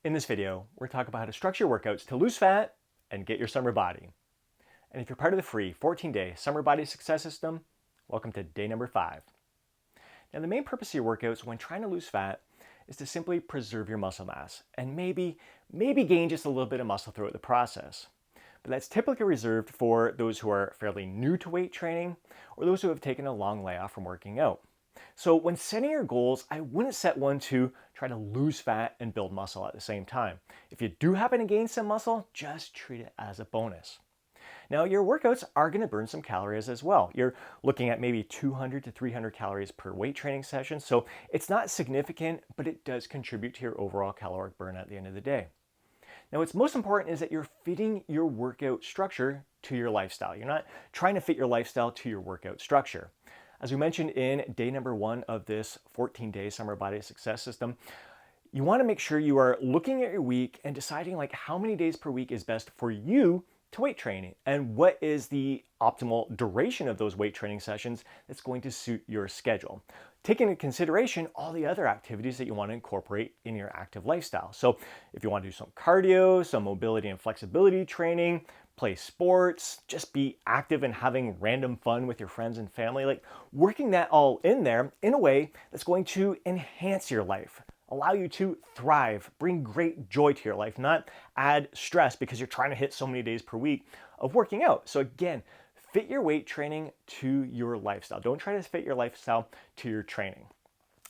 In this video, we're talking about how to structure workouts to lose fat and get your summer body. And if you're part of the free 14-day Summer Body Success System, welcome to day number 5. Now, the main purpose of your workouts when trying to lose fat is to simply preserve your muscle mass and maybe gain just a little bit of muscle throughout the process. But that's typically reserved for those who are fairly new to weight training or those who have taken a long layoff from working out. So when setting your goals, I wouldn't set one to try to lose fat and build muscle at the same time. If you do happen to gain some muscle, just treat it as a bonus. Now, your workouts are going to burn some calories as well. You're looking at maybe 200 to 300 calories per weight training session, so it's not significant, but it does contribute to your overall caloric burn at the end of the day. Now, what's most important is that you're fitting your workout structure to your lifestyle. You're not trying to fit your lifestyle to your workout structure. As we mentioned in day number 1 of this 14-day Summer Body Success System, you want to make sure you are looking at your week and deciding how many days per week is best for you to weight training and what is the optimal duration of those weight training sessions that's going to suit your schedule. Taking into consideration all the other activities that you want to incorporate in your active lifestyle. So if you want to do some cardio, some mobility and flexibility training, play sports, just be active and having random fun with your friends and family, working that all in there in a way that's going to enhance your life, allow you to thrive, bring great joy to your life, not add stress because you're trying to hit so many days per week of working out. So again, fit your weight training to your lifestyle. Don't try to fit your lifestyle to your training.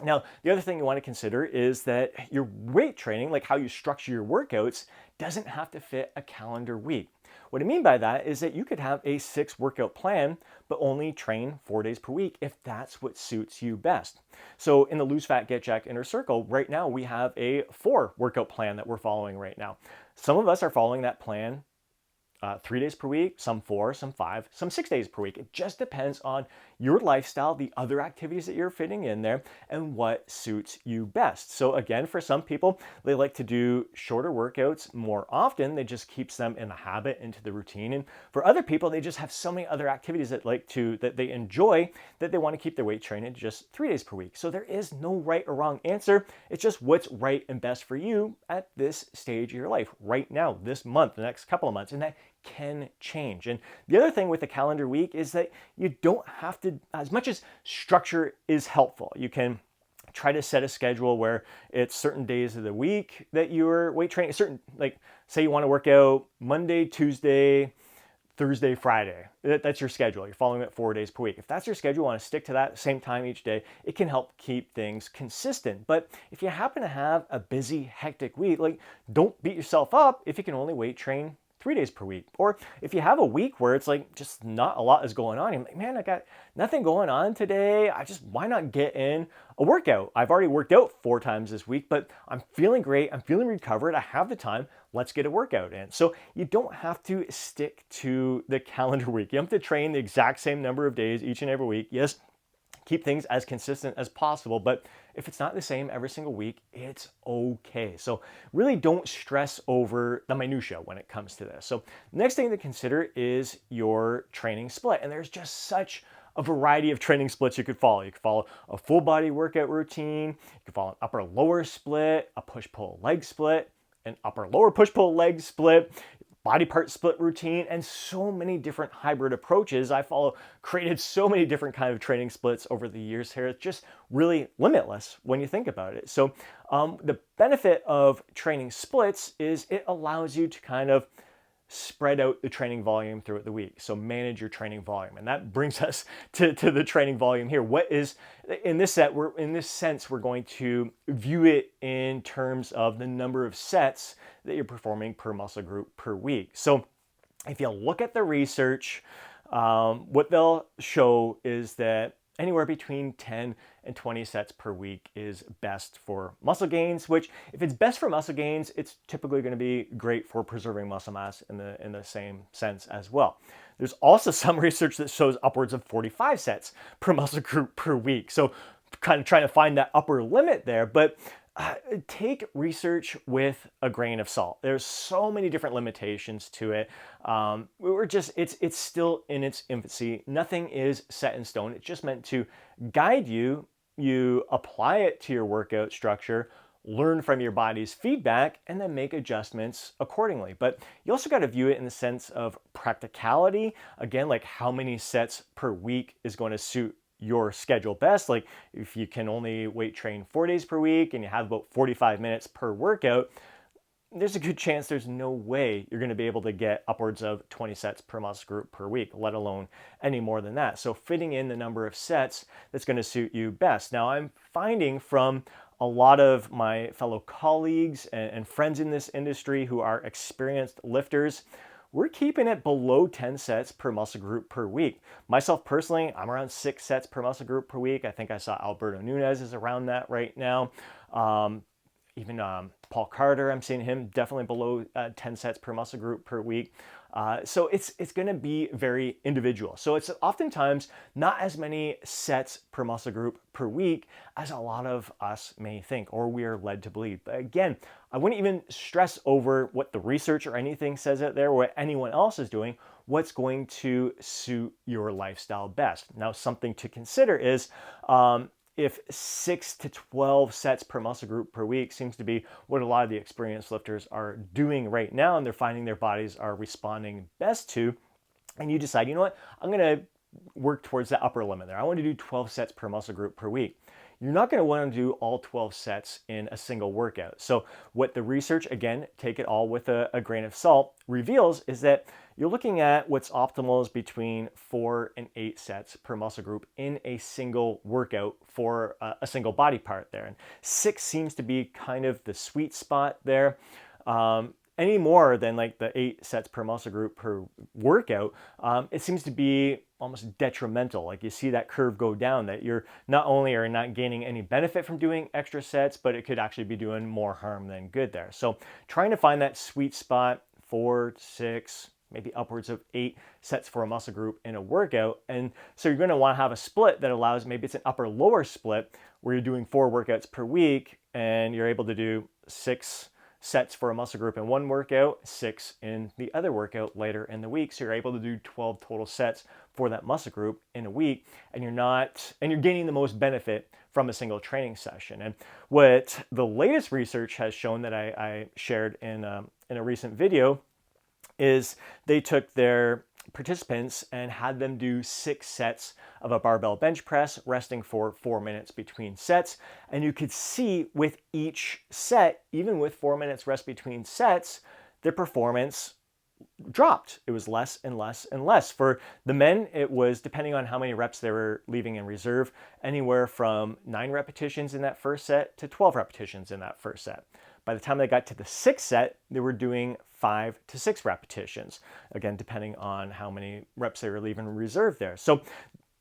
Now, the other thing you want to consider is that your weight training, like how you structure your workouts, doesn't have to fit a calendar week. What I mean by that is that you could have a 6 workout plan, but only train 4 days per week if that's what suits you best. So in the Lose Fat, Get Jacked Inner Circle, right now we have a 4 workout plan that we're following right now. Some of us are following that plan 3 days per week, some 4, some 5, some 6 days per week. It just depends on your lifestyle, the other activities that you're fitting in there, and what suits you best. So again, for some people, they like to do shorter workouts more often. They just keeps them in the habit, into the routine. And for other people, they just have so many other activities that they enjoy that they want to keep their weight training to just 3 days per week. So there is no right or wrong answer. It's just what's right and best for you at this stage of your life, right now, this month, the next couple of months. And that can change. And the other thing with the calendar week is that you don't have to, as much as structure is helpful, you can try to set a schedule where it's certain days of the week that you're weight training, say you want to work out Monday, Tuesday, Thursday, Friday. That's your schedule. You're following it 4 days per week. If that's your schedule, you want to stick to that same time each day, it can help keep things consistent. But if you happen to have a busy, hectic week, don't beat yourself up if you can only weight train 3 days per week. Or if you have a week where it's just not a lot is going on, you're like, man, I got nothing going on today. Why not get in a workout? I've already worked out 4 times this week, but I'm feeling great. I'm feeling recovered. I have the time. Let's get a workout in. So you don't have to stick to the calendar week. You don't have to train the exact same number of days each and every week. Yes, keep things as consistent as possible, but if it's not the same every single week, it's okay. So really don't stress over the minutia when it comes to this. So next thing to consider is your training split. And there's just such a variety of training splits you could follow. You could follow a full body workout routine. You could follow an upper lower split, a push pull leg split, an upper lower push pull leg split, body part split routine, and so many different hybrid approaches. I created so many different kind of training splits over the years here. It's just really limitless when you think about it. So the benefit of training splits is it allows you to kind of spread out the training volume throughout the week. So manage your training volume. And that brings us to the training volume here. What is, in this sense, we're going to view it in terms of the number of sets that you're performing per muscle group per week. So if you look at the research, what they'll show is that anywhere between 10 and 20 sets per week is best for muscle gains, which if it's best for muscle gains, it's typically going to be great for preserving muscle mass in the same sense as well. There's also some research that shows upwards of 45 sets per muscle group per week. So kind of trying to find that upper limit there, but take research with a grain of salt. There's so many different limitations to it. It's still in its infancy. Nothing is set in stone. It's just meant to guide you. You apply it to your workout structure, learn from your body's feedback and then make adjustments accordingly. But you also got to view it in the sense of practicality. Again, like how many sets per week is going to suit your schedule best. Like if you can only weight train 4 days per week and you have about 45 minutes per workout, there's a good chance there's no way you're going to be able to get upwards of 20 sets per muscle group per week, let alone any more than that. So fitting in the number of sets that's going to suit you best. Now I'm finding from a lot of my fellow colleagues and friends in this industry who are experienced lifters, we're keeping it below 10 sets per muscle group per week. Myself personally, I'm around 6 sets per muscle group per week. I think I saw Alberto Nunez is around that right now. Even Paul Carter, I'm seeing him definitely below 10 sets per muscle group per week. So it's going to be very individual. So it's oftentimes not as many sets per muscle group per week as a lot of us may think or we are led to believe. But again, I wouldn't even stress over what the research or anything says out there or what anyone else is doing. What's going to suit your lifestyle best. Now, something to consider is if 6 to 12 sets per muscle group per week seems to be what a lot of the experienced lifters are doing right now, and they're finding their bodies are responding best to, and you decide, you know what, I'm going to work towards the upper limit there. I want to do 12 sets per muscle group per week. You're not going to want to do all 12 sets in a single workout. So what the research, again, take it all with a grain of salt, reveals is that you're looking at what's optimal is between 4 and 8 sets per muscle group in a single workout for a single body part there. And 6 seems to be kind of the sweet spot there. Any more than like the 8 sets per muscle group per workout, it seems to be almost detrimental. Like you see that curve go down, that you're not only are not gaining any benefit from doing extra sets, but it could actually be doing more harm than good there. So trying to find that sweet spot, 4, 6, maybe upwards of 8 sets for a muscle group in a workout. And so you're going to want to have a split that allows, maybe it's an upper lower split where you're doing 4 workouts per week and you're able to do 6 sets for a muscle group in one workout, 6 in the other workout later in the week. So you're able to do 12 total sets for that muscle group in a week, and you're gaining the most benefit from a single training session. And what the latest research has shown that I shared in a recent video is they took their participants and had them do 6 sets of a barbell bench press, resting for 4 minutes between sets. And you could see with each set, even with 4 minutes rest between sets, their performance dropped. It was less and less and less. For the men, it was, depending on how many reps they were leaving in reserve, anywhere from 9 repetitions in that first set to 12 repetitions in that first set. By the time they got to the 6th set, they were doing 5 to 6 repetitions. Again, depending on how many reps they were leaving in reserve there. So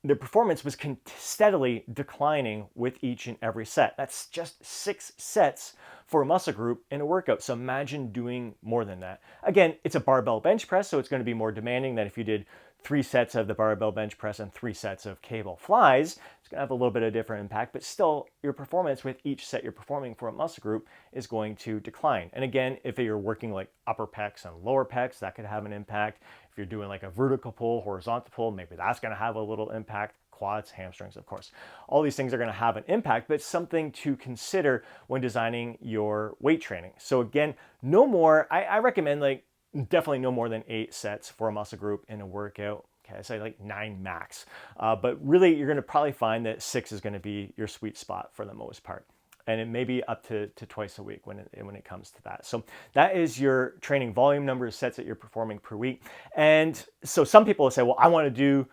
their performance was steadily declining with each and every set. That's just 6 sets for a muscle group in a workout. So imagine doing more than that. Again, it's a barbell bench press, so it's going to be more demanding than if you did 3 sets of the barbell bench press and 3 sets of cable flies. It's going to have a little bit of different impact, but still your performance with each set you're performing for a muscle group is going to decline. And again, if you're working like upper pecs and lower pecs, that could have an impact. If you're doing like a vertical pull, horizontal pull, maybe that's going to have a little impact. Quads, hamstrings, of course. All these things are going to have an impact, but something to consider when designing your weight training. So again, no more, I recommend like definitely no more than 8 sets for a muscle group in a workout. Okay, I say like 9 max. But really, you're going to probably find that 6 is going to be your sweet spot for the most part. And it may be up to twice a week when it comes to that. So that is your training volume, number of sets that you're performing per week. And so some people will say, well, I want to do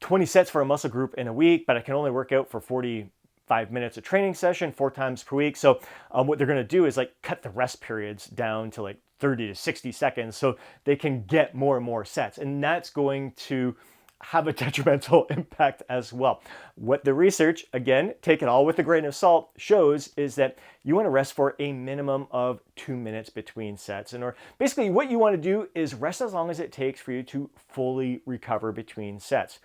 20 sets for a muscle group in a week, but I can only work out for 45 minutes of training session 4 times per week. So what they're going to do is like cut the rest periods down to like 30 to 60 seconds so they can get more and more sets. And that's going to have a detrimental impact as well. What the research, again, take it all with a grain of salt, shows is that you want to rest for a minimum of 2 minutes between sets. Or basically what you want to do is rest as long as it takes for you to fully recover between sets.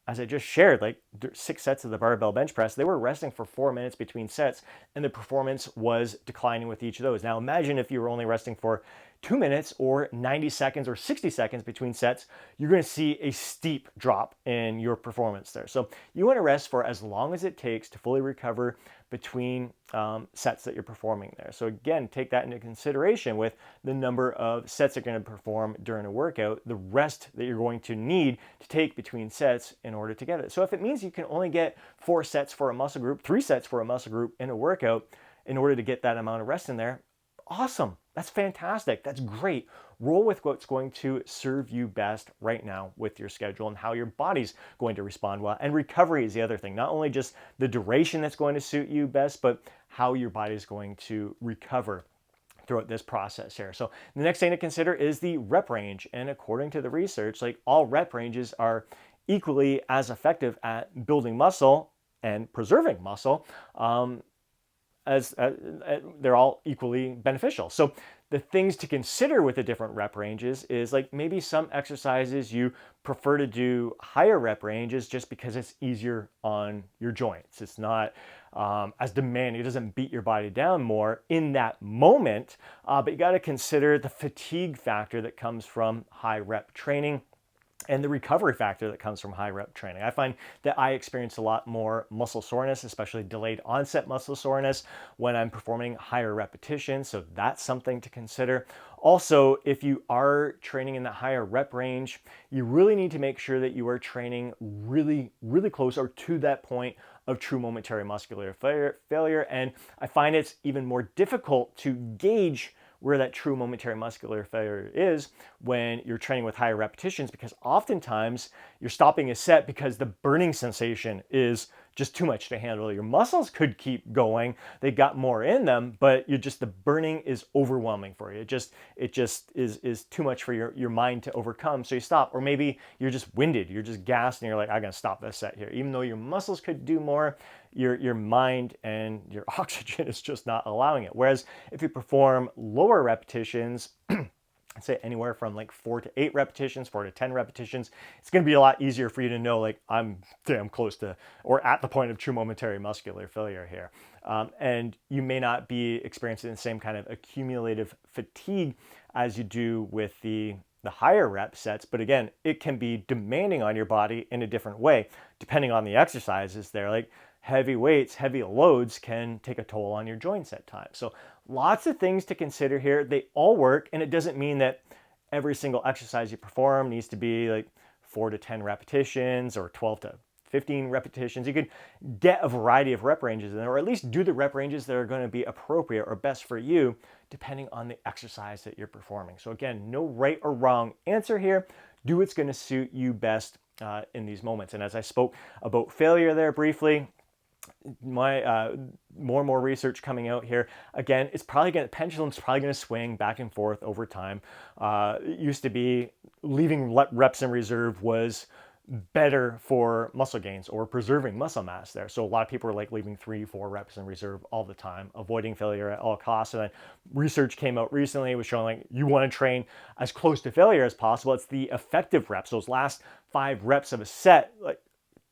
As I just shared, like 6 sets of the barbell bench press, they were resting for 4 minutes between sets, and the performance was declining with each of those. Now imagine if you were only resting for 2 minutes or 90 seconds or 60 seconds between sets, you're going to see a steep drop in your performance there. So you want to rest for as long as it takes to fully recover between sets that you're performing there. So again, take that into consideration with the number of sets you're going to perform during a workout, the rest that you're going to need to take between sets in order to get it. So if it means you can only get 4 sets for a muscle group, 3 sets for a muscle group in a workout in order to get that amount of rest in there, awesome. That's fantastic. That's great. Roll with what's going to serve you best right now with your schedule and how your body's going to respond well. And recovery is the other thing. Not only just the duration that's going to suit you best, but how your body's going to recover throughout this process here. So the next thing to consider is the rep range. And according to the research, like all rep ranges are equally as effective at building muscle and preserving muscle. As they're all equally beneficial. So the things to consider with the different rep ranges is like maybe some exercises you prefer to do higher rep ranges just because it's easier on your joints. It's not as demanding. It doesn't beat your body down more in that moment, but you got to consider the fatigue factor that comes from high rep training and the recovery factor that comes from high rep training. I find that I experience a lot more muscle soreness, especially delayed onset muscle soreness when I'm performing higher repetitions. So that's something to consider. Also, if you are training in the higher rep range, you really need to make sure that you are training really, really close or to that point of true momentary muscular failure. And I find it's even more difficult to gauge where that true momentary muscular failure is when you're training with higher repetitions, because oftentimes you're stopping a set because the burning sensation is just too much to handle. Your muscles could keep going, they got more in them, but the burning is overwhelming for you. It just is too much for your mind to overcome, so you stop. Or maybe you're just winded, you're just gassed, and you're like, I'm gonna stop this set here. Even though your muscles could do more, your mind and your oxygen is just not allowing it. Whereas if you perform lower repetitions, I'd say anywhere from like 4 to 8 repetitions, 4 to 10 repetitions, it's going to be a lot easier for you to know, like, I'm damn close to or at the point of true momentary muscular failure here. And you may not be experiencing the same kind of accumulative fatigue as you do with the higher rep sets, but again, it can be demanding on your body in a different way, depending on the exercises there. Like heavy weights, heavy loads can take a toll on your joints at times. So lots of things to consider here. They all work, and it doesn't mean that every single exercise you perform needs to be like 4 to 10 repetitions or 12 to 15 repetitions. You could get a variety of rep ranges in there, or at least do the rep ranges that are going to be appropriate or best for you, depending on the exercise that you're performing. So again, no right or wrong answer here. Do what's going to suit you best in these moments. And as I spoke about failure there briefly, my more and more research coming out here. Again, pendulum's probably going to swing back and forth over time. It used to be leaving reps in reserve was better for muscle gains or preserving muscle mass there. So a lot of people are like leaving 3-4 reps in reserve all the time, avoiding failure at all costs. And then research came out recently, was showing like you want to train as close to failure as possible. It's the effective reps, those last 5 reps of a set, like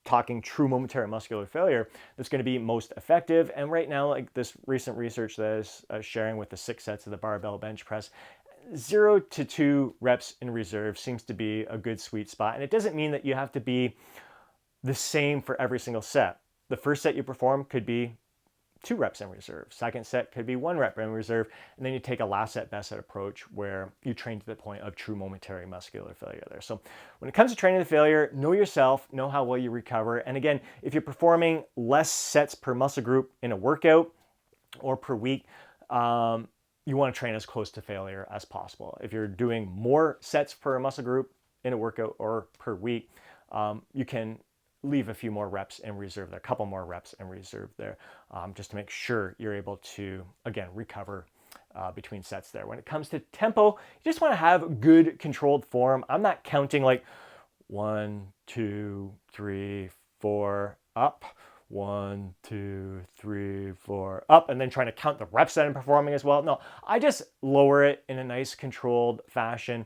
talking true momentary muscular failure, that's going to be most effective. And right now, like this recent research that is sharing with the 6 sets of the barbell bench press, 0 to 2 reps in reserve seems to be a good sweet spot. And it doesn't mean that you have to be the same for every single set. The first set you perform could be 2 reps in reserve. Second set could be 1 rep in reserve. And then you take a last set, best set approach where you train to the point of true momentary muscular failure there. So when it comes to training the failure, know yourself, know how well you recover. And again, if you're performing less sets per muscle group in a workout or per week, you want to train as close to failure as possible. If you're doing more sets per muscle group in a workout or per week, you can leave a few more reps in reserve there, a couple more reps in reserve there, just to make sure you're able to, again, recover between sets there. When it comes to tempo, you just want to have good controlled form. I'm not counting like 1, 2, 3, 4, up. 1, 2, 3, 4, up, and then trying to count the reps that I'm performing as well. No, I just lower it in a nice controlled fashion.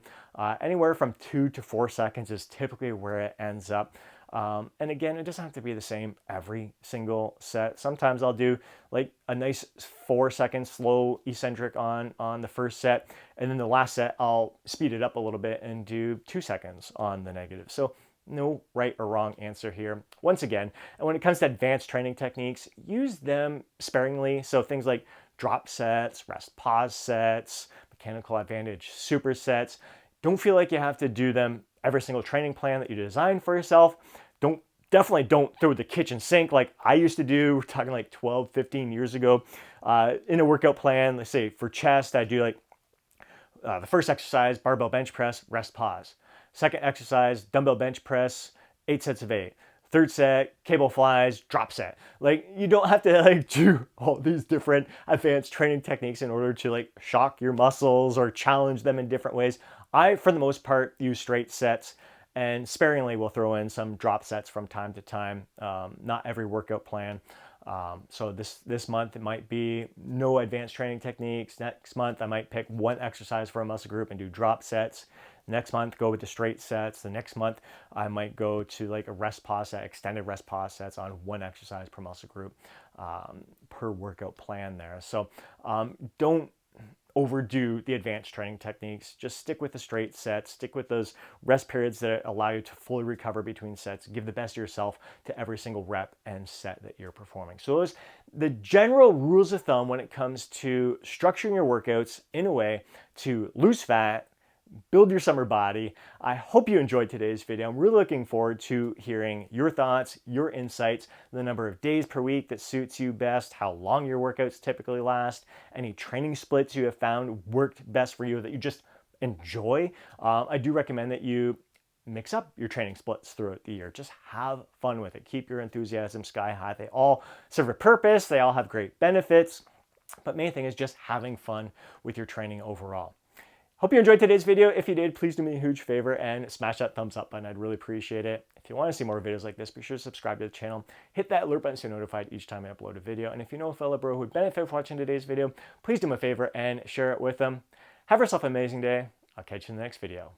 Anywhere from 2 to 4 seconds is typically where it ends up. And again, it doesn't have to be the same every single set. Sometimes I'll do like a nice 4-second slow eccentric on the first set, and then the last set I'll speed it up a little bit and do 2 seconds on the negative. So no right or wrong answer here. Once again, and when it comes to advanced training techniques, use them sparingly. So things like drop sets, rest pause sets, mechanical advantage supersets. Don't feel like you have to do them every single training plan that you design for yourself. Definitely don't throw the kitchen sink like I used to do. We're talking like 12, 15 years ago. In a workout plan, let's say for chest, I do like the first exercise, barbell bench press, rest pause. Second exercise, dumbbell bench press, 8 sets of 8. Third set, cable flies, drop set. Like you don't have to like do all these different advanced training techniques in order to like shock your muscles or challenge them in different ways. I, for the most part, use straight sets and sparingly will throw in some drop sets from time to time. Not every workout plan. So this month it might be no advanced training techniques. Next month I might pick one exercise for a muscle group and do drop sets. Next month go with the straight sets. The next month I might go to like a rest pause set, extended rest pause sets on one exercise per muscle group per workout plan there. So don't overdo the advanced training techniques. Just stick with the straight sets, stick with those rest periods that allow you to fully recover between sets. Give the best of yourself to every single rep and set that you're performing. So those the general rules of thumb when it comes to structuring your workouts in a way to lose fat, build your summer body. I hope you enjoyed today's video. I'm really looking forward to hearing your thoughts, your insights, the number of days per week that suits you best, how long your workouts typically last, any training splits you have found worked best for you that you just enjoy. I do recommend that you mix up your training splits throughout the year. Just have fun with it. Keep your enthusiasm sky high. They all serve a purpose. They all have great benefits. But main thing is just having fun with your training overall. Hope you enjoyed today's video. If you did, please do me a huge favor and smash that thumbs up button. I'd really appreciate it. If you want to see more videos like this, be sure to subscribe to the channel. Hit that alert button so you're notified each time I upload a video. And if you know a fellow bro who would benefit from watching today's video, please do me a favor and share it with them. Have yourself an amazing day. I'll catch you in the next video.